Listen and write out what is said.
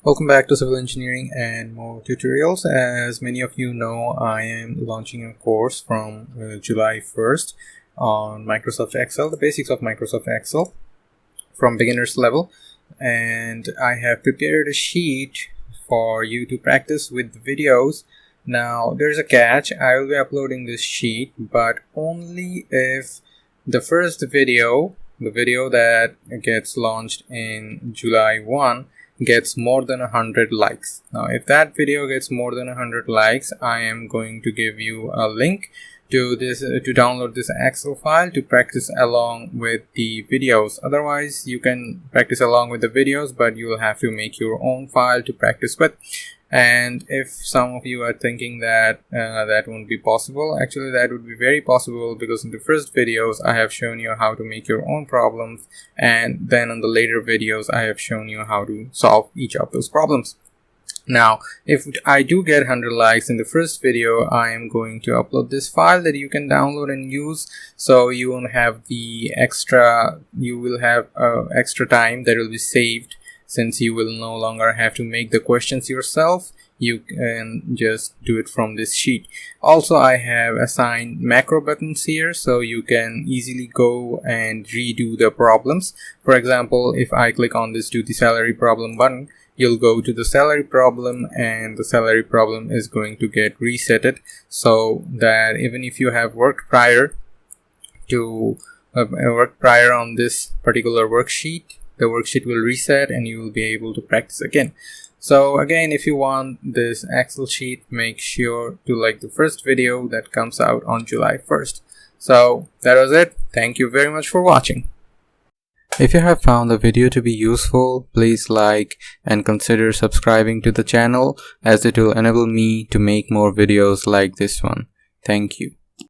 Welcome back to Civil Engineering and more tutorials. As many of you know, I am launching a course from July 1st on Microsoft Excel, the basics of Microsoft Excel from beginner's level. And I have prepared a sheet for you to practice with the videos. Now, there's a catch. I will be uploading this sheet, but only if the first video, the video that gets launched in July 1, gets more than 100 likes. Now if that video gets more than 100 likes, I am going to give you a link to this to download this Excel file to practice along with the videos. Otherwise you can practice along with the videos, but you will have to make your own file to practice with. And if some of you are thinking that that won't be possible, actually that would be very possible, because in the first videos I have shown you how to make your own problems, and then in the later videos I have shown you how to solve each of those problems. Now if I do get 100 likes in the first video, I am going to upload this file that you can download and use, so you won't have the extra, you will have extra time that will be saved. Since you will no longer have to make the questions yourself, you can just do it from this sheet. Also, I have assigned macro buttons here, so you can easily go and redo the problems. For example, if I click on this do the salary problem button, you'll go to the salary problem, and the salary problem is going to get resetted, so that even if you have worked prior on this particular worksheet, the worksheet will reset and you will be able to practice again. So again, if you want this Excel sheet, make sure to like the first video that comes out on July 1st. So that was it. Thank you very much for watching. If you have found the video to be useful, please like and consider subscribing to the channel, as it will enable me to make more videos like this one. Thank you.